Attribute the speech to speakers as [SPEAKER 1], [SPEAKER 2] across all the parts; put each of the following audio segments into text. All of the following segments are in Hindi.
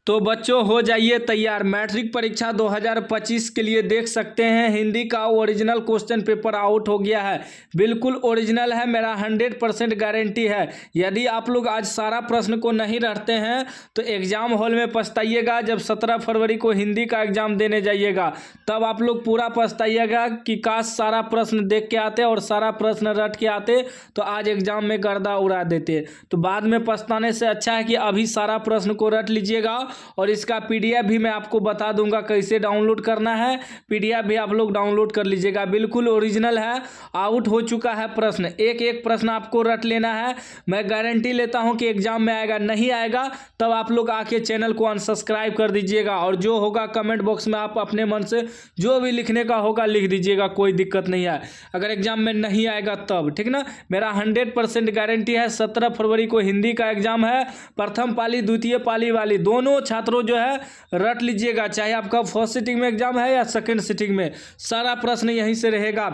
[SPEAKER 1] तो बच्चों हो जाइए तैयार। मैट्रिक परीक्षा 2025 के लिए देख सकते हैं हिंदी का ओरिजिनल क्वेश्चन पेपर आउट हो गया है। बिल्कुल ओरिजिनल है, मेरा 100% गारंटी है। यदि आप लोग आज सारा प्रश्न को नहीं रटते हैं तो एग्जाम हॉल में पछताइएगा। जब 17 फरवरी को हिंदी का एग्जाम देने जाइएगा तब आप लोग पूरा पछताइएगा कि काश सारा प्रश्न देख के आते और सारा प्रश्न रट के आते तो आज एग्जाम में गर्दा उड़ा देते। तो बाद में पछताने से अच्छा है कि अभी सारा प्रश्न को रट लीजिएगा। और इसका पीडीएफ भी मैं आपको बता दूंगा कैसे डाउनलोड करना है। पीडीएफ भी आप लोग डाउनलोड कर लीजिएगा, बिल्कुल ओरिजिनल है। आउट हो चुका है प्रश्न, एक एक प्रश्न आपको रट लेना है। मैं गारंटी लेता हूं कि एग्जाम में आएगा, नहीं आएगा तब आप लोग आके चैनल को अनसब्सक्राइब कर दीजिएगा। और जो होगा कमेंट बॉक्स में आप अपने मन से जो भी लिखने का होगा लिख दीजिएगा, कोई दिक्कत नहीं है। अगर एग्जाम में नहीं आएगा तब, ठीक ना। मेरा 100% गारंटी है। 17 फरवरी को हिंदी का एग्जाम है। प्रथम पाली द्वितीय पाली वाली दोनों छात्रों जो है रट लीजिएगा, चाहे आपका फर्स्ट सिटिंग में एग्जाम है या सेकंड सिटिंग में। सारा प्रश्न यहीं से रहेगा,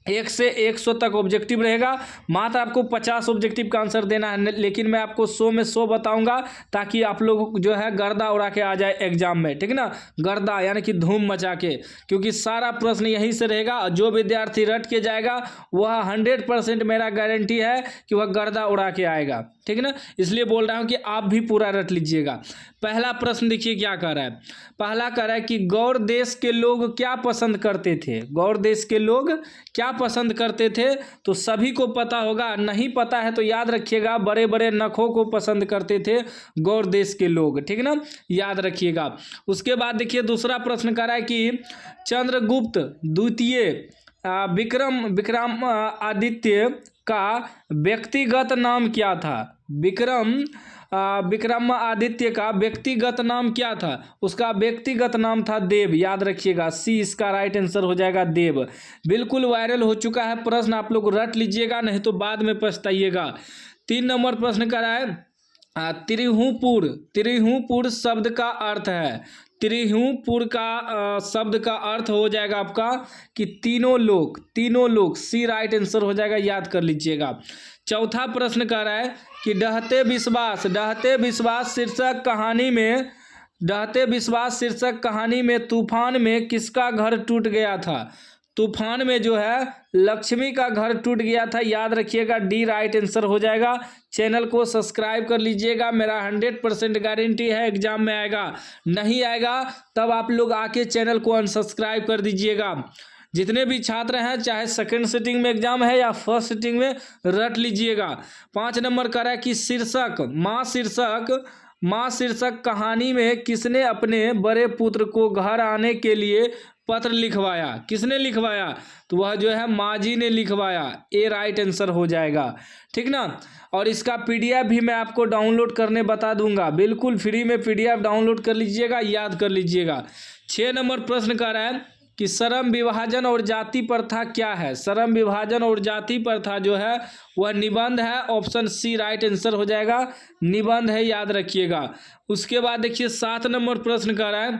[SPEAKER 1] 1 से 100 तक ऑब्जेक्टिव रहेगा। मात्र आपको 50 ऑब्जेक्टिव का आंसर देना है, लेकिन मैं आपको 100 में 100 बताऊंगा ताकि आप लोग जो है गर्दा उड़ा के आ जाए एग्जाम में, ठीक ना। गर्दा यानी कि धूम मचा के, क्योंकि सारा प्रश्न यहीं से रहेगा। जो विद्यार्थी रट के जाएगा वह 100% मेरा गारंटी है कि वह गर्दा उड़ा के आएगा, ठीक ना। इसलिए बोल रहा हूँ कि आप भी पूरा रट लीजिएगा। पहला प्रश्न देखिए क्या कह रहा है। पहला कह रहा है कि गौड़ देश के लोग क्या पसंद करते थे। गौड़ देश के लोग क्या पसंद करते थे, तो सभी को पता होगा। नहीं पता है तो याद रखिएगा, बड़े बड़े नखों को पसंद करते थे गौड़ देश के लोग, ठीक ना, याद रखिएगा। उसके बाद देखिए दूसरा प्रश्न कह रहा है कि चंद्रगुप्त द्वितीय विक्रम आदित्य का व्यक्तिगत नाम क्या था। विक्रमादित्य का व्यक्तिगत नाम क्या था। उसका व्यक्तिगत नाम था देव, याद रखिएगा। सी इसका राइट आंसर हो जाएगा, देव। बिल्कुल वायरल हो चुका है प्रश्न, आप लोग रट लीजिएगा, नहीं तो बाद में पछताइएगा। 3 नंबर प्रश्न कर रहा है त्रिहुपुर शब्द का अर्थ है। त्रिहुपुर का शब्द का अर्थ हो जाएगा आपका कि तीनों लोग। सी राइट आंसर हो जाएगा, याद कर लीजिएगा। चौथा प्रश्न कह रहा है कि डहते विश्वास शीर्षक कहानी में तूफान में किसका घर टूट गया था। तूफान में जो है लक्ष्मी का घर टूट गया था, याद रखिएगा। डी राइट आंसर हो जाएगा। चैनल को सब्सक्राइब कर लीजिएगा, मेरा 100% गारंटी है एग्जाम में आएगा। नहीं आएगा तब आप लोग आके चैनल को अनसब्सक्राइब कर दीजिएगा। जितने भी छात्र हैं, चाहे सेकंड सिटिंग में एग्जाम है या फर्स्ट सिटिंग में, रट लीजिएगा। 5 नंबर का है कि माँ शीर्षक कहानी में किसने अपने बड़े पुत्र को घर आने के लिए पत्र लिखवाया। किसने लिखवाया, तो वह जो है माँ जी ने लिखवाया। ए राइट आंसर हो जाएगा, ठीक ना। और इसका पीडीएफ भी मैं आपको डाउनलोड करने बता दूंगा, बिल्कुल फ्री में पीडीएफ डाउनलोड कर लीजिएगा, याद कर लीजिएगा। 6 नंबर प्रश्न कह रहा है कि श्रम विभाजन और जाति प्रथा क्या है। श्रम विभाजन और जाति प्रथा जो है वह निबंध है। ऑप्शन सी राइट आंसर हो जाएगा, निबंध है, याद रखिएगा। उसके बाद देखिए 7 नंबर प्रश्न कह रहा है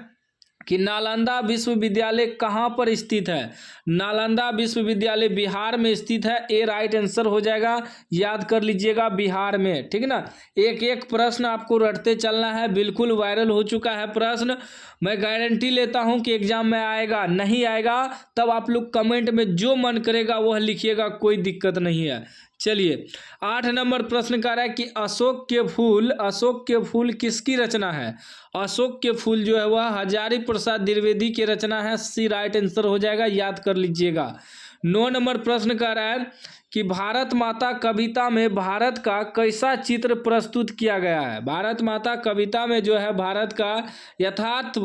[SPEAKER 1] कि नालंदा विश्वविद्यालय कहाँ पर स्थित है। नालंदा विश्वविद्यालय बिहार में स्थित है। ए राइट आंसर हो जाएगा, याद कर लीजिएगा, बिहार में, ठीक ना। एक एक प्रश्न आपको रटते चलना है, बिल्कुल वायरल हो चुका है प्रश्न। मैं गारंटी लेता हूं कि एग्जाम में आएगा। नहीं आएगा तब आप लोग कमेंट में जो मन करेगा वह लिखिएगा, कोई दिक्कत नहीं है। चलिए 8 नंबर प्रश्न कह रहा है कि अशोक के फूल किसकी रचना है। अशोक के फूल जो है वह हजारी प्रसाद द्विवेदी की रचना है। सी राइट आंसर हो जाएगा, याद कर लीजिएगा। 9 नंबर प्रश्न कह रहा है कि भारत माता कविता में भारत का कैसा चित्र प्रस्तुत किया गया है। भारत माता कविता में जो है भारत का यथार्थ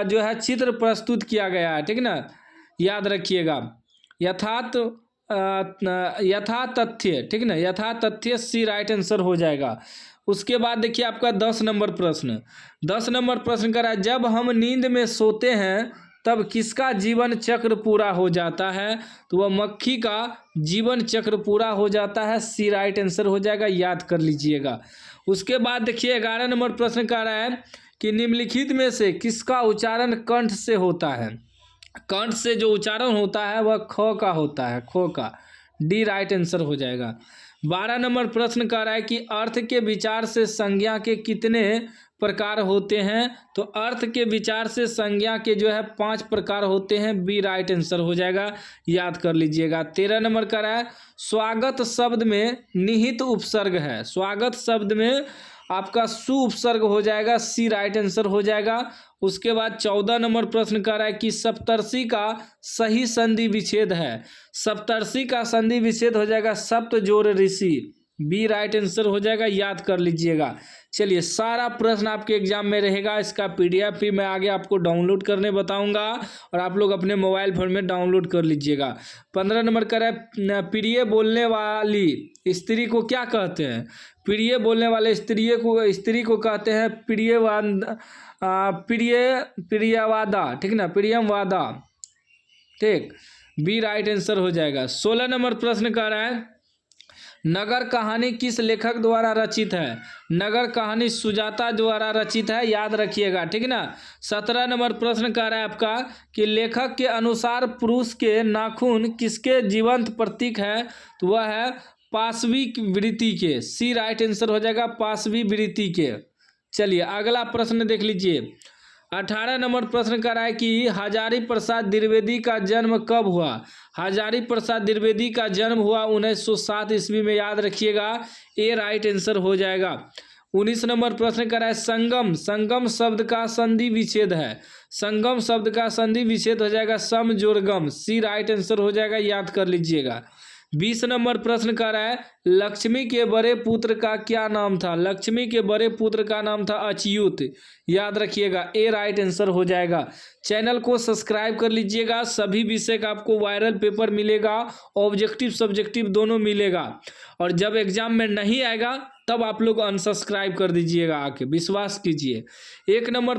[SPEAKER 1] जो है चित्र प्रस्तुत किया गया है, ठीक ना, याद रखिएगा। यथा तथ्य, ठीक ना, यथा तथ्य सी राइट आंसर हो जाएगा। उसके बाद देखिए आपका 10 नंबर प्रश्न कर रहा है जब हम नींद में सोते हैं तब किसका जीवन चक्र पूरा हो जाता है, तो वह मक्खी का जीवन चक्र पूरा हो जाता है। सी राइट आंसर हो जाएगा, याद कर लीजिएगा। उसके बाद देखिए 11 नंबर प्रश्न कह रहा है कि निम्नलिखित में से किसका उच्चारण कंठ से होता है। कंठ से जो उच्चारण होता है वह ख का होता है, खो का। डी राइट आंसर हो जाएगा। 12 नंबर प्रश्न कह रहा है कि अर्थ के विचार से संज्ञा के कितने प्रकार होते हैं? तो अर्थ के विचार से संज्ञा के जो है 5 प्रकार होते हैं। बी राइट आंसर हो जाएगा, याद कर लीजिएगा। 13 नंबर कह रहा है स्वागत शब्द में निहित उपसर्ग है। स्वागत शब्द में आपका सु उपसर्ग हो जाएगा, सी राइट आंसर हो जाएगा। उसके बाद 14 नंबर प्रश्न कह रहा है कि सप्तर्षि का सही संधि विच्छेद है। सप्तर्षि का संधि विच्छेद हो जाएगा सप्त जोड़ ऋषि, बी राइट आंसर हो जाएगा, याद कर लीजिएगा। चलिए, सारा प्रश्न आपके एग्जाम में रहेगा। इसका पीडीएफ भी मैं आगे आपको डाउनलोड करने बताऊंगा और आप लोग अपने मोबाइल फोन में डाउनलोड कर लीजिएगा। 15 नंबर का है प्रिय बोलने वाली स्त्री को क्या कहते हैं? प्रिय बोलने वाले स्त्री को कहते हैं प्रियवादा, ठीक ना, प्रियमवादा, ठीक, बी राइट आंसर हो जाएगा। 16 नंबर प्रश्न कह रहा है नगर कहानी किस लेखक द्वारा रचित है? नगर कहानी सुजाता द्वारा रचित है, याद रखिएगा, ठीक ना। 17 नंबर प्रश्न कह रहा है आपका कि लेखक के अनुसार पुरुष के नाखून किसके जीवंत प्रतीक है? तो वह है पाशवी वृत्ति के, सी राइट आंसर हो जाएगा, पाशवी वृत्ति के। चलिए, अगला प्रश्न देख लीजिए। 18 नंबर प्रश्न कह रहा है कि हजारी प्रसाद द्विवेदी का जन्म कब हुआ? हजारी प्रसाद द्विवेदी का जन्म हुआ 1907 ईस्वी में, याद रखिएगा, ए राइट आंसर हो जाएगा। 19 नंबर प्रश्न कर रहा है संगम, संगम शब्द का संधि विच्छेद है। संगम शब्द का संधि विच्छेद हो जाएगा सम जोड़ गम, सी राइट आंसर हो जाएगा, याद कर लीजिएगा। 20 नंबर प्रश्न कर रहा है लक्ष्मी के बड़े पुत्र का क्या नाम था? लक्ष्मी के बड़े पुत्र का नाम था अच्युत, याद रखिएगा, ए राइट आंसर हो जाएगा। चैनल को सब्सक्राइब कर लीजिएगा, सभी विषय का आपको वायरल पेपर मिलेगा, ऑब्जेक्टिव सब्जेक्टिव दोनों मिलेगा। और जब एग्जाम में नहीं आएगा तब आप लोग अनसब्सक्राइब कर दीजिएगा, आके विश्वास कीजिए। 21 नंबर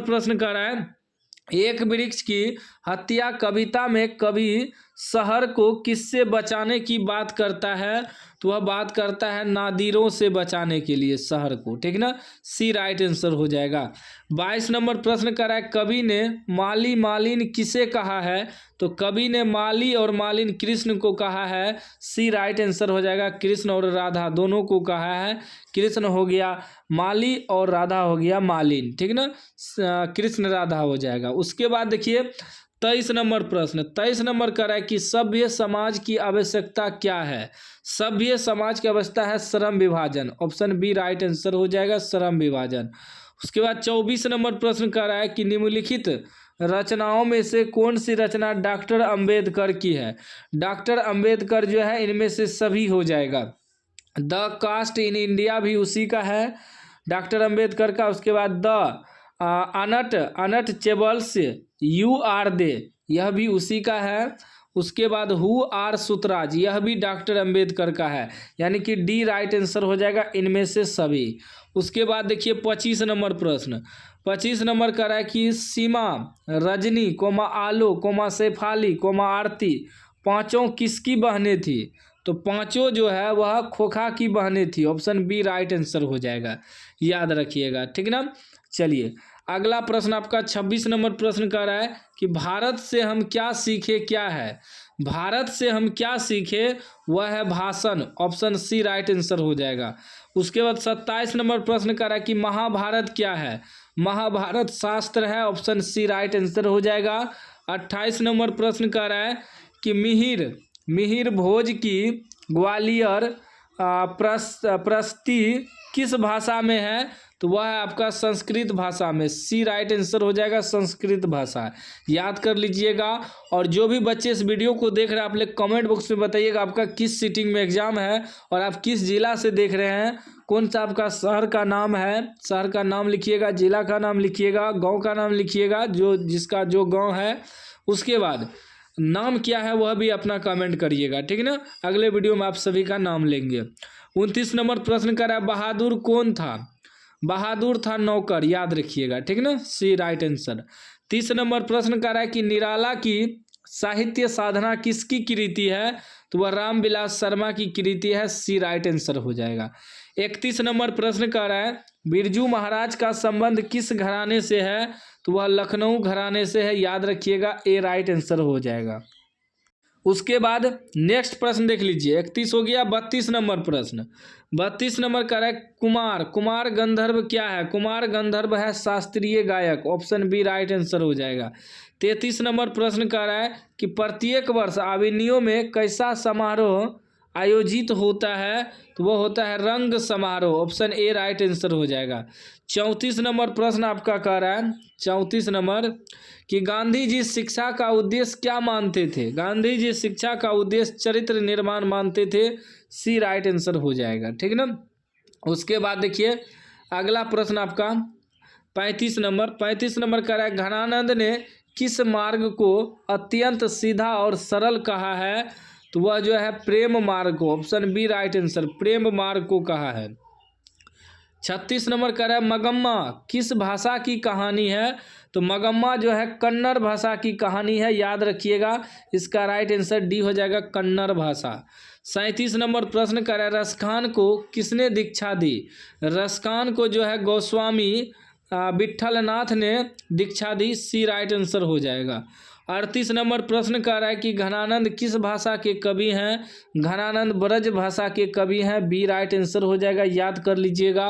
[SPEAKER 1] प्रश्न कर रहा है एक वृक्ष की हत्या कविता में कवि शहर को किससे बचाने की बात करता है? तो वह बात करता है नादिरों से बचाने के लिए शहर को, ठीक ना, सी राइट आंसर हो जाएगा। 22 नंबर प्रश्न कर रहा है कवि ने माली मालिन किसे कहा है? तो कवि ने माली और मालिन कृष्ण को कहा है, सी राइट आंसर हो जाएगा, कृष्ण और राधा दोनों को कहा है। कृष्ण हो गया माली और राधा हो गया मालिन, ठीक ना, कृष्ण राधा हो जाएगा। उसके बाद देखिए 23 नंबर प्रश्न, 23 नंबर कर रहा है कि सभ्य समाज की आवश्यकता क्या है? सभ्य समाज की आवश्यकता है श्रम विभाजन, ऑप्शन बी राइट आंसर हो जाएगा, श्रम विभाजन। उसके बाद 24 नंबर प्रश्न कर रहा है कि निम्नलिखित रचनाओं में से कौन सी रचना डॉक्टर अंबेडकर की है? डॉक्टर अंबेडकर जो है इनमें से सभी हो जाएगा। द कास्ट इन इंडिया भी उसी का है, डॉक्टर अंबेडकर का। उसके बाद the untouchables you are they, यह भी उसी का है। उसके बाद हु आर सुतराज, यह भी डॉक्टर अंबेडकर का है, यानी कि डी राइट आंसर हो जाएगा, इनमें से सभी। उसके बाद देखिए 25 नंबर प्रश्न, 25 नंबर का रहा है कि सीमा, रजनी, आलो, शेफाली, आरती, पांचों किसकी बहनें थी? तो पांचों जो है वह खोखा की बहनें थी, ऑप्शन बी राइट आंसर हो जाएगा, याद रखिएगा, ठीक ना। चलिए, अगला प्रश्न आपका 26 नंबर प्रश्न कर रहा है कि भारत से हम क्या सीखे, क्या है? भारत से हम क्या सीखे, वह है भाषण, ऑप्शन सी राइट आंसर हो जाएगा। उसके बाद 27 नंबर प्रश्न कर रहा है कि महाभारत क्या है? महाभारत शास्त्र है, ऑप्शन सी राइट आंसर हो जाएगा। 28 नंबर प्रश्न कर रहा है कि मिहिर भोज की ग्वालियर प्रस्ती किस भाषा में है? तो वह है आपका संस्कृत भाषा में, सी राइट आंसर हो जाएगा, संस्कृत भाषा, याद कर लीजिएगा। और जो भी बच्चे इस वीडियो को देख रहे हैं आप लोग कमेंट बॉक्स में बताइएगा आपका किस सिटिंग में एग्जाम है और आप किस जिला से देख रहे हैं, कौन सा आपका शहर का नाम है, शहर का नाम लिखिएगा, जिला का नाम लिखिएगा, गाँव का नाम लिखिएगा, जिसका जो गाँव है। उसके बाद नाम क्या है वह भी अपना कमेंट करिएगा, ठीक है ना, अगले वीडियो में आप सभी का नाम लेंगे। 29 नंबर प्रश्न कर रहा है बहादुर कौन था? बहादुर था नौकर, याद रखिएगा, ठीक ना, सी राइट आंसर। 30 नंबर प्रश्न कर रहा है कि निराला की साहित्य साधना किसकी कृति है? तो वह रामविलास शर्मा की कृति है, सी राइट आंसर हो जाएगा। 31 नंबर प्रश्न कर रहा है बिरजू महाराज का संबंध किस घराने से है? तो वह लखनऊ घराने से है, याद रखिएगा, ए राइट आंसर हो जाएगा। उसके बाद नेक्स्ट प्रश्न देख लीजिए, 31 हो गया। 32 नंबर प्रश्न, 32 नंबर का है कुमार। कुमार गंधर्व क्या है? कुमार गंधर्व है शास्त्रीय गायक, ऑप्शन बी राइट आंसर हो जाएगा। 33 नंबर प्रश्न कह रहा है कि प्रत्येक वर्ष अभिनयों में कैसा समारोह आयोजित होता है? तो वह होता है रंग समारोह, ऑप्शन ए राइट आंसर हो जाएगा। 34 नंबर प्रश्न आपका कह रहा है, 34 नंबर कि गांधी जी शिक्षा का उद्देश्य क्या मानते थे? गांधी जी शिक्षा का उद्देश्य चरित्र निर्माण मानते थे, सी राइट आंसर हो जाएगा, ठीक ना। उसके बाद देखिए अगला प्रश्न आपका 35 नंबर, 35 नंबर कह रहा है घनानंद ने किस मार्ग को अत्यंत सीधा और सरल कहा है? तो वह जो है प्रेम मार्ग को, ऑप्शन बी राइट आंसर, प्रेम मार्ग को कहा है। 36 नंबर कह रहा है मगम्मा किस भाषा की कहानी है? तो मगम्मा जो है कन्नड़ भाषा की कहानी है, याद रखिएगा। इसका राइट आंसर डी हो जाएगा, कन्नड़ भाषा। 37 नंबर प्रश्न कह रहा है रसखान को किसने दीक्षा दी? रसखान को जो है गोस्वामी विट्ठलनाथ ने दीक्षा दी, सी राइट आंसर हो जाएगा। 38 नंबर प्रश्न कह रहा है कि घनानंद किस भाषा के कवि हैं? घनानंद ब्रज भाषा के कवि हैं, बी राइट आंसर हो जाएगा, याद कर लीजिएगा।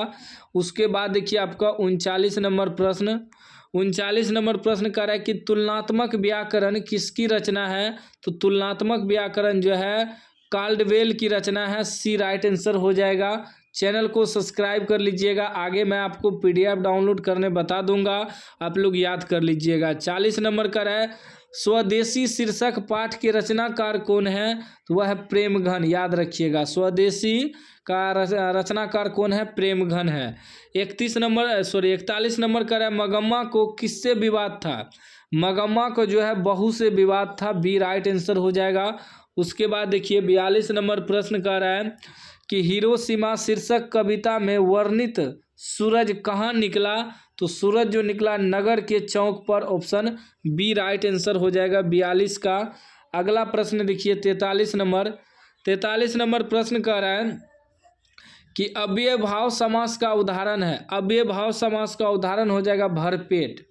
[SPEAKER 1] उसके बाद देखिए आपका 39 नंबर प्रश्न, 39 नंबर प्रश्न कह रहा है कि तुलनात्मक व्याकरण किसकी रचना है? तो तुलनात्मक व्याकरण जो है काल्डवेल की रचना है, सी राइट आंसर हो जाएगा। चैनल को सब्सक्राइब कर लीजिएगा, आगे मैं आपको पीडीएफ डाउनलोड करने बता दूंगा, आप लोग याद कर लीजिएगा। 40 नंबर का है स्वदेशी शीर्षक पाठ के रचनाकार कौन है? तो वह है प्रेमघन, याद रखिएगा। स्वदेशी का रचनाकार कौन है? प्रेमघन है। 41 नंबर का है मगम्मा को किससे विवाद था? मगम्मा को जो है बहू से विवाद था, बी राइट आंसर हो जाएगा। उसके बाद देखिए 42 नंबर प्रश्न कह रहा है कि हिरोशिमा शीर्षक कविता में वर्णित सूरज कहाँ निकला? तो सूरज जो निकला नगर के चौक पर, ऑप्शन बी राइट आंसर हो जाएगा 42 का। अगला प्रश्न देखिए 43 नंबर प्रश्न कह रहा है कि अव्यय भाव समास का उदाहरण है। अव्यय भाव समास का उदाहरण हो जाएगा भरपेट,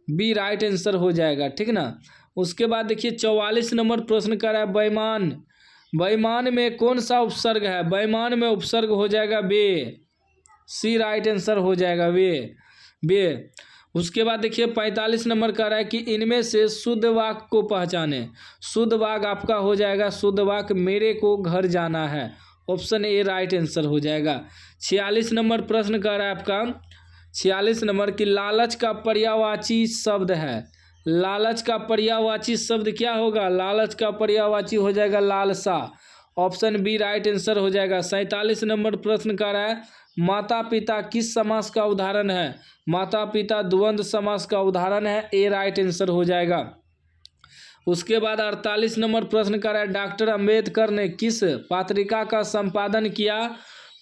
[SPEAKER 1] बी राइट आंसर हो जाएगा, ठीक ना। उसके बाद देखिए 44 नंबर प्रश्न कह रहा है बेईमान। बेईमान में कौन सा उपसर्ग है? बेईमान में उपसर्ग हो जाएगा बे, सी राइट आंसर हो जाएगा बे। उसके बाद देखिए 45 नंबर कह रहा है कि इनमें से शुद्ध वाक्य को पहचाने। शुद्ध वाक्य आपका हो जाएगा शुद्ध वाक्य मेरे को घर जाना है, ऑप्शन ए राइट आंसर हो जाएगा। 46 नंबर प्रश्न कह रहा है आपका 46 नंबर की लालच का पर्यायवाची शब्द है। लालच का पर्यायवाची शब्द क्या होगा? लालच का पर्यायवाची हो जाएगा लालसा, ऑप्शन बी राइट आंसर हो जाएगा। 47 नंबर प्रश्न कह रहा है माता पिता किस समास का उदाहरण है? माता पिता द्वंद्व समास का उदाहरण है, ए राइट आंसर हो जाएगा। उसके बाद 48 नंबर प्रश्न कर रहा है डॉक्टर अंबेडकर ने किस पत्रिका का संपादन किया?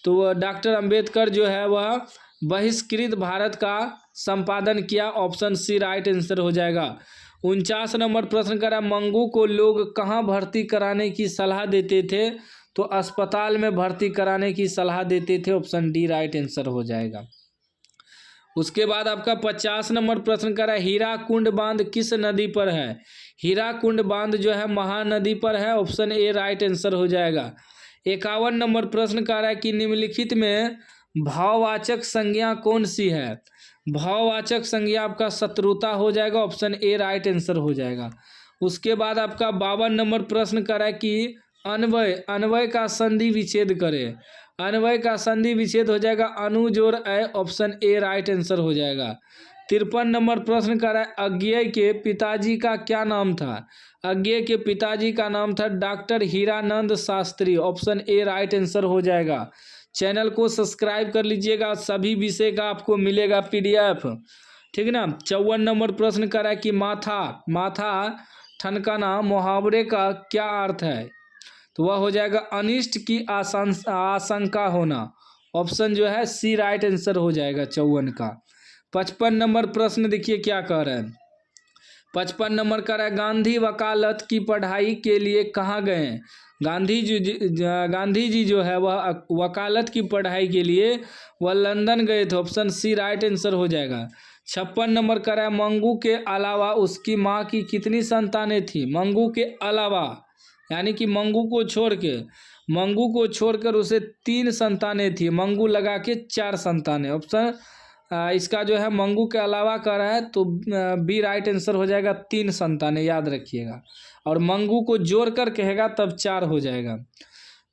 [SPEAKER 1] तो डॉक्टर अंबेडकर जो है वह बहिष्कृत भारत का संपादन किया, ऑप्शन सी राइट आंसर हो जाएगा। 49 नंबर प्रश्न कर रहा है मंगू को लोग कहाँ भर्ती कराने की सलाह देते थे? तो अस्पताल में भर्ती कराने की सलाह देते थे, ऑप्शन डी राइट आंसर हो जाएगा। उसके बाद आपका 50 नंबर प्रश्न कर रहा है हीराकुंड बांध किस नदी पर है? हीराकुंड बांध जो है महानदी पर है, ऑप्शन ए राइट आंसर हो जाएगा। 51 नंबर प्रश्न कर रहा है कि निम्नलिखित में भाववाचक संज्ञा कौन सी है? भाववाचक संज्ञा आपका शत्रुता हो जाएगा, ऑप्शन ए राइट आंसर हो जाएगा। उसके बाद आपका 52 नंबर प्रश्न कर रहा है कि अन्वय का संधि विच्छेद करे। अन्वय का संधि विच्छेद हो जाएगा अनु जोड़ ए, ऑप्शन ए राइट आंसर हो जाएगा। 53 नंबर प्रश्न कर रहा है अज्ञेय के पिताजी का क्या नाम था? अज्ञेय के पिताजी का नाम था doctor Hiranand Shastri, option A right answer हो जाएगा। चैनल को सब्सक्राइब कर लीजिएगा, सभी विषय का आपको मिलेगा पीडीएफ, ठीक ना। 54 नंबर प्रश्न कर रहा है कि माथा ठनकाना मुहावरे का क्या अर्थ है? तो वह हो जाएगा अनिष्ट की आशंका होना, ऑप्शन जो है सी राइट आंसर हो जाएगा 54 का। 55 नंबर प्रश्न देखिए क्या कह रहा है। 55 नंबर कह रहा है गांधी वकालत की पढ़ाई के लिए कहाँ गए? गांधी जी जो है वह वकालत की पढ़ाई के लिए वह लंदन गए थे, ऑप्शन सी राइट आंसर हो जाएगा। 56 नंबर कह रहा है मंगू के अलावा उसकी माँ की कितनी संतानें थी? मंगू के अलावा यानी कि मंगू को छोड़कर उसे 3 संतानें थी, मंगू लगा के 4 संतानें। ऑप्शन इसका जो है मंगू के अलावा कर रहा है तो बी राइट आंसर हो जाएगा, 3 संतानें, याद रखिएगा। और मंगू को जोड़ कर कहेगा तब 4 हो जाएगा।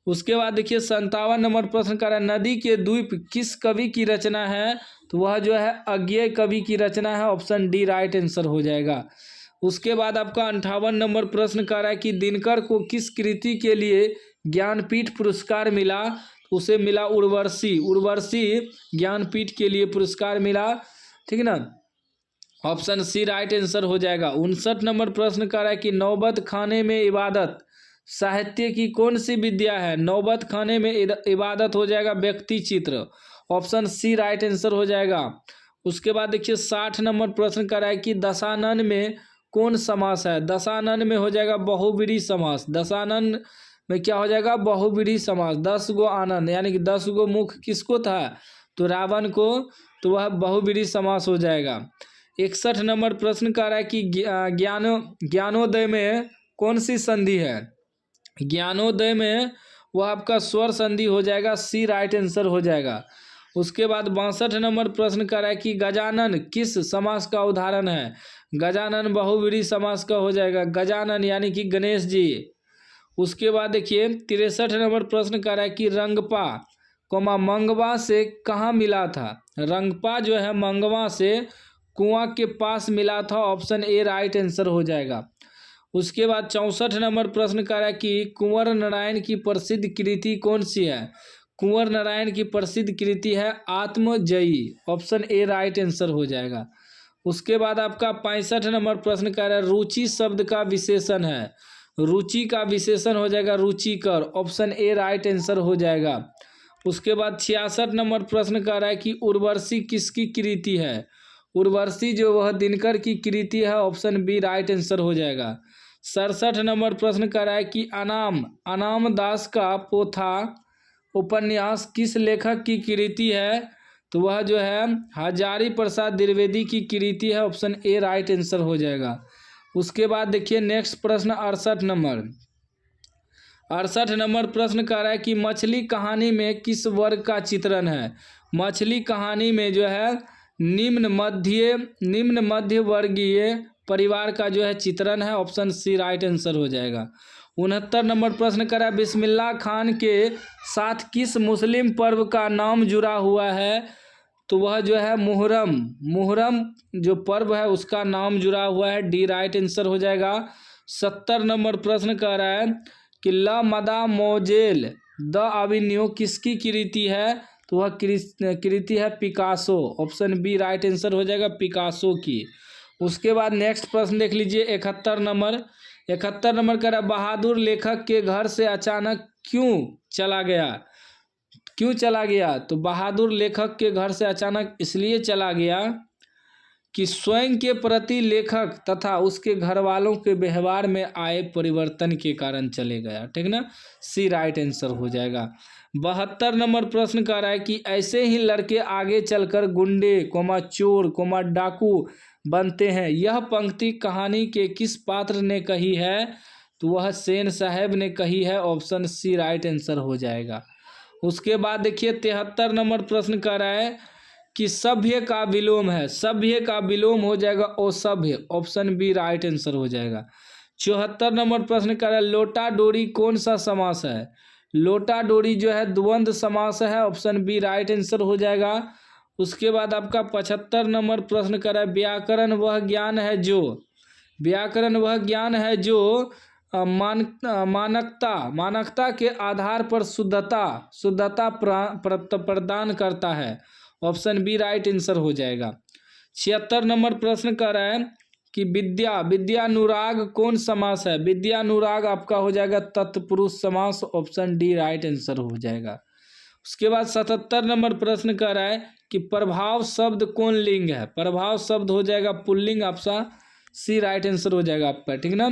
[SPEAKER 1] उसके बाद देखिए 57 नंबर प्रश्न कर रहा है, नदी के द्वीप किस कवि की रचना है? तो वह जो है अज्ञेय कवि की रचना है, ऑप्शन डी राइट आंसर हो जाएगा। उसके बाद आपका 58 नंबर प्रश्न कर रहा है कि दिनकर को किस कृति के लिए ज्ञानपीठ पुरस्कार मिला? उसे मिला उर्वशी ज्ञानपीठ के लिए पुरस्कार मिला, ठीक है ना, ऑप्शन सी राइट आंसर हो जाएगा। 59 नंबर प्रश्न कर रहा है कि नौबत खाने में इबादत साहित्य की कौन सी विद्या है? नौबत खाने में इबादत हो जाएगा व्यक्ति चित्र, ऑप्शन सी राइट आंसर हो जाएगा। उसके बाद देखिए 60 नंबर प्रश्न कर रहा है कि दशानन में कौन समास है? दशानन में हो जाएगा बहुव्रीहि समास। दशानन में क्या हो जाएगा? बहुव्रीहि समास। 10 गो आनन यानी कि 10 गो मुख किसको था? तो रावण को, तो वह बहुव्रीहि समास हो जाएगा। 61 नंबर प्रश्न कर रहा है कि ज्ञानोदय में कौन सी संधि है? ज्ञानोदय में वह आपका स्वर संधि हो जाएगा, सी राइट आंसर हो जाएगा। उसके बाद 62 नंबर प्रश्न कर रहा है कि गजानन किस समास का उदाहरण है? गजानन बहुव्रीहि समास का हो जाएगा, गजानन यानी कि गणेश जी। उसके बाद देखिए 63 नंबर प्रश्न कर रहा है कि रंगपा मंगवा से कहाँ मिला था? रंगपा जो है मंगवा से कुआं के पास मिला था, ऑप्शन ए राइट आंसर हो जाएगा। उसके बाद 64 नंबर प्रश्न कर रहा है कि कुंवर नारायण की प्रसिद्ध कृति कौन सी है? कुंवर नारायण की प्रसिद्ध कृति है आत्मजयी, ऑप्शन ए राइट आंसर हो जाएगा। उसके बाद आपका 65 नंबर प्रश्न कर रहा है रुचि शब्द का विशेषण है? रुचि का विशेषण हो जाएगा रुचिकर, ऑप्शन ए राइट आंसर हो जाएगा। उसके बाद 66 नंबर प्रश्न कर रहा है कि उर्वशी किसकी कृति है? उर्वशी जो वह दिनकर की कृति है, ऑप्शन बी राइट आंसर हो जाएगा। 67 नंबर प्रश्न कर रहा है कि अनाम दास का पोथा उपन्यास किस लेखक की कृति है? तो वह जो है हजारी प्रसाद द्विवेदी की कृति है, ऑप्शन ए राइट आंसर हो जाएगा। उसके बाद देखिए नेक्स्ट प्रश्न 68 नंबर प्रश्न कर रहा है कि मछली कहानी में किस वर्ग का चित्रण है? मछली कहानी में जो है निम्न मध्य वर्गीय परिवार का जो है चित्रण है, ऑप्शन सी राइट आंसर हो जाएगा। 69 नंबर प्रश्न कर रहा है बिस्मिल्लाह खान के साथ किस मुस्लिम पर्व का नाम जुड़ा हुआ है? तो वह जो है मुहर्रम जो पर्व है उसका नाम जुड़ा हुआ है, डी राइट आंसर हो जाएगा। 70 नंबर प्रश्न कर रहा है कि ला मदा मोजेल द अवेन्यू किसकी कृति है? तो वह कृति है Picasso, option B right answer हो जाएगा, पिकासो की। उसके बाद नेक्स्ट प्रश्न देख लीजिए 71 नंबर कह रहा है बहादुर लेखक के घर से अचानक क्यों चला गया? तो बहादुर लेखक के घर से अचानक इसलिए चला गया कि स्वयं के प्रति लेखक तथा उसके घर वालों के व्यवहार में आए परिवर्तन के कारण चले गया, ठीक ना, सी राइट आंसर हो जाएगा। 72 नंबर प्रश्न कह रहा है कि ऐसे ही लड़के आगे चलकर गुंडे चोर डाकू बनते हैं, यह पंक्ति कहानी के किस पात्र ने कही है? तो वह सेन साहब ने कही है, ऑप्शन सी राइट आंसर हो जाएगा। उसके बाद देखिए 73 नंबर प्रश्न कह रहा है कि सभ्य का विलोम है, सभ्य का विलोम हो जाएगा असभ्य, ऑप्शन बी राइट आंसर हो जाएगा। 74 नंबर प्रश्न कह रहा है लोटा डोरी कौन सा समास है? लोटा डोरी जो है द्वंद्व समास है, ऑप्शन बी राइट आंसर हो जाएगा। उसके बाद आपका 75 नंबर प्रश्न कर रहा है व्याकरण वह ज्ञान है जो मानकता के आधार पर शुद्धता प्रदान करता है, ऑप्शन बी राइट आंसर हो जाएगा। 76 नंबर प्रश्न कर रहा है कि विद्यानुराग कौन समास है? विद्यानुराग आपका हो जाएगा तत्पुरुष समास, ऑप्शन डी राइट आंसर हो जाएगा। उसके बाद 77 नंबर प्रश्न कर रहा है कि प्रभाव शब्द कौन लिंग है? प्रभाव शब्द हो जाएगा पुल्लिंग, ऑप्शन सी राइट आंसर हो जाएगा आपका, ठीक ना।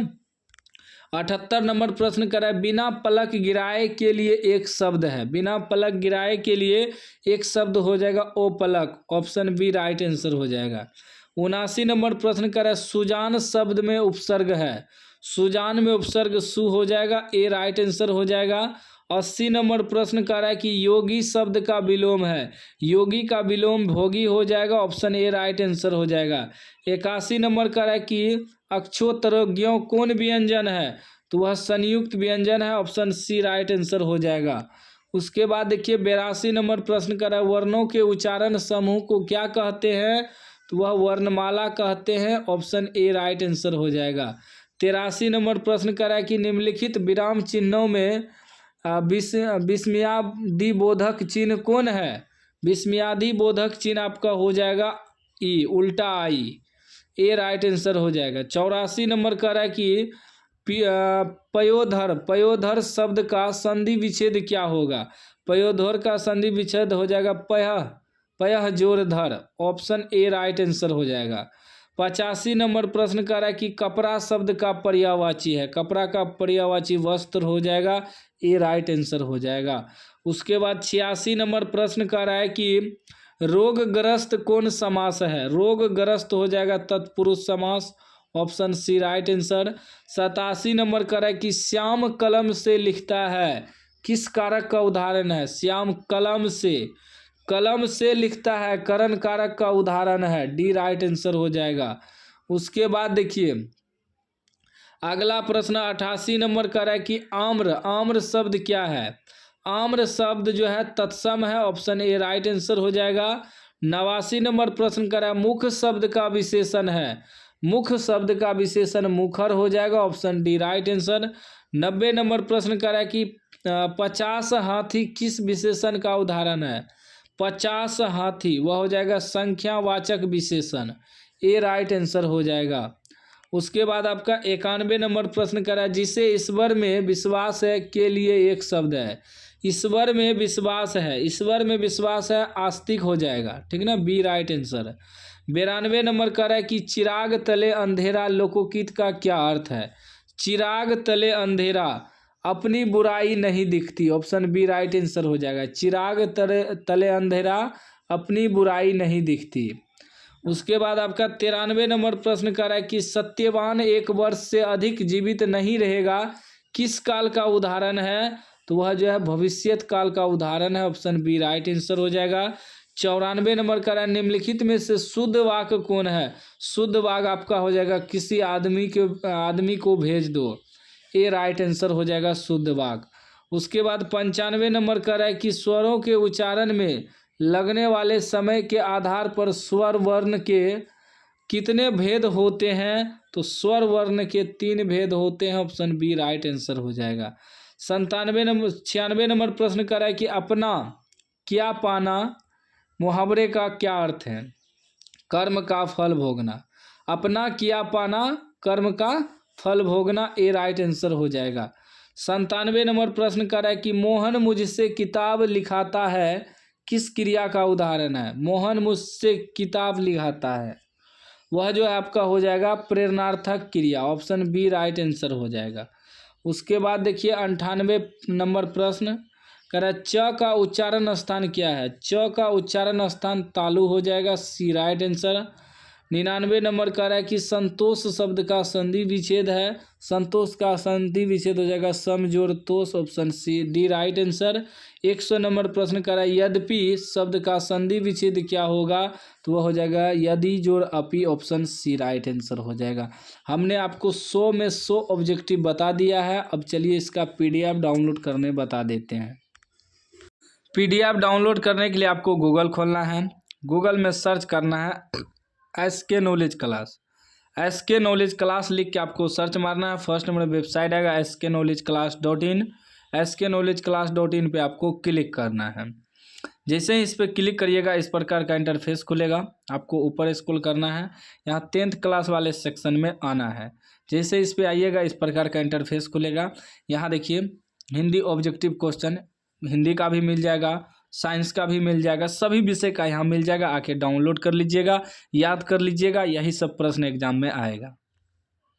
[SPEAKER 1] 78 नंबर प्रश्न कर रहा है बिना पलक गिराए के लिए एक शब्द है, बिना पलक गिराए के लिए एक शब्द हो जाएगा ओ पलक, ऑप्शन बी राइट आंसर हो जाएगा। 79 नंबर प्रश्न कर रहा है सुजान शब्द में उपसर्ग है, सुजान में उपसर्ग सु हो जाएगा, ए राइट आंसर हो जाएगा। 80 नंबर प्रश्न कर रहा है कि योगी शब्द का विलोम है, योगी का विलोम भोगी हो जाएगा, ऑप्शन ए राइट आंसर हो जाएगा। 81 नंबर कर रहा है कि अक्षोतरोग्यों कौन व्यंजन है, तो वह संयुक्त व्यंजन है, ऑप्शन सी राइट आंसर हो जाएगा। उसके बाद देखिए 82 नंबर प्रश्न कर रहा है वर्णों के उच्चारण समूह को क्या कहते हैं, तो वह वर्णमाला कहते हैं, ऑप्शन ए राइट आंसर हो जाएगा। 83 नंबर प्रश्न कर रहा है कि निम्नलिखित विराम चिन्हों में विस्मयादि बोधक चिन्ह कौन है, विस्मयादि बोधक चिन्ह आपका हो जाएगा ई, उल्टा आई, ए राइट आंसर हो जाएगा। 84 नंबर कह रहा है कि पयोधर शब्द का संधि विच्छेद क्या होगा, पयोधर का संधि विच्छेद हो जाएगा पयः जोर धर, ऑप्शन ए राइट आंसर हो जाएगा। 85 नंबर प्रश्न कर रहा है कि कपड़ा शब्द का पर्यायवाची है, कपड़ा का पर्यायवाची वस्त्र हो जाएगा, ए राइट आंसर हो जाएगा। उसके बाद 86 नंबर प्रश्न कर रहा है कि रोगग्रस्त कौन समास है, रोगग्रस्त हो जाएगा तत्पुरुष समास, option C right answer. 87 number कर रहा है कि श्याम कलम से लिखता है, किस कारक का उदाहरण है, श्याम कलम से लिखता है, करण कारक का उदाहरण है, डी राइट आंसर हो जाएगा। उसके बाद देखिए अगला प्रश्न 88 नंबर कर रहा है कि आम्र शब्द क्या है, आम्र शब्द जो है तत्सम है, ऑप्शन ए राइट आंसर हो जाएगा। 89 नंबर प्रश्न कर रहा है मुख शब्द का विशेषण है, मुख शब्द का विशेषण मुखर हो जाएगा, option D right answer. 90 number प्रश्न कर रहा है कि 50 हाथी किस विशेषण का उदाहरण है, 50 हाथी वह हो जाएगा संख्यावाचक विशेषण, ए राइट आंसर हो जाएगा। उसके बाद आपका 91 नंबर प्रश्न कर रहा है जिसे ईश्वर में विश्वास है के लिए एक शब्द है, ईश्वर में विश्वास है, ईश्वर में विश्वास है आस्तिक हो जाएगा, ठीक ना, बी राइट आंसर। 92 नंबर कर रहा है कि चिराग तले अंधेरा लोकोकित का क्या अर्थ है, चिराग तले अंधेरा अपनी बुराई नहीं दिखती, ऑप्शन बी राइट आंसर हो जाएगा। चिराग तले अंधेरा अपनी बुराई नहीं दिखती। उसके बाद आपका 93 नंबर प्रश्न कर रहा है कि सत्यवान 1 वर्ष से अधिक जीवित नहीं रहेगा, किस काल का उदाहरण है, तो वह जो है भविष्यत काल का उदाहरण है, ऑप्शन बी राइट आंसर हो जाएगा। 94 नंबर कर रहा है निम्नलिखित में से शुद्ध वाक्य कौन है, शुद्ध वाक्य आपका हो जाएगा किसी आदमी को भेज दो, ए राइट आंसर हो जाएगा शुद्ध वाक्य। उसके बाद 95 नंबर कर रहा है कि स्वरों के उच्चारण में लगने वाले समय के आधार पर स्वर वर्ण के कितने भेद होते हैं, तो स्वर वर्ण के 3 भेद होते हैं, ऑप्शन बी राइट आंसर हो जाएगा। 96 नंबर प्रश्न कर रहा है कि अपना क्या पाना मुहावरे का क्या अर्थ है, कर्म का फल भोगना, अपना किया पाना कर्म का फल भोगना, ए राइट आंसर हो जाएगा। 97 नंबर प्रश्न कर रहा है कि मोहन मुझसे किताब लिखाता है किस क्रिया का उदाहरण है, मोहन मुझसे किताब लिखाता है वह जो है आपका हो जाएगा प्रेरणार्थक क्रिया, ऑप्शन बी राइट आंसर हो जाएगा। उसके बाद देखिए 98 नंबर प्रश्न कह रहा है च का उच्चारण स्थान क्या है, च का उच्चारण स्थान तालु हो जाएगा, सी राइट आंसर। 99 नंबर कह रहा है कि संतोष शब्द का संधि विच्छेद है, संतोष का संधि विच्छेद हो जाएगा सम जोड़ तोष, option C D right answer. 100 number प्रश्न कर रहा है यद्यपि शब्द का संधि विच्छेद क्या होगा, तो वह हो जाएगा यदि जोड़ अपि, ऑप्शन सी राइट आंसर हो जाएगा। हमने आपको 100 में 100 ऑब्जेक्टिव बता दिया है, अब चलिए इसका PDF डाउनलोड करने बता देते हैं। PDF डाउनलोड करने के लिए आपको गूगल खोलना है, गूगल में सर्च करना है SK knowledge class, SK knowledge class लिख के आपको सर्च मारना है। फर्स्ट नंबर वेबसाइट आएगा sknowledgeclass.in, sknowledgeclass.in पे आपको क्लिक करना है। जैसे ही इस पर क्लिक करिएगा इस प्रकार का इंटरफेस खुलेगा, आपको ऊपर स्क्रॉल करना है, यहाँ 10th क्लास वाले सेक्शन में आना है। जैसे इस पर आइएगा इस प्रकार का इंटरफेस खुलेगा, यहाँ देखिए हिंदी ऑब्जेक्टिव क्वेश्चन, हिंदी का भी मिल जाएगा, साइंस का भी मिल जाएगा, सभी विषय का यहाँ मिल जाएगा, आके डाउनलोड कर लीजिएगा, याद कर लीजिएगा, यही सब प्रश्न एग्जाम में आएगा।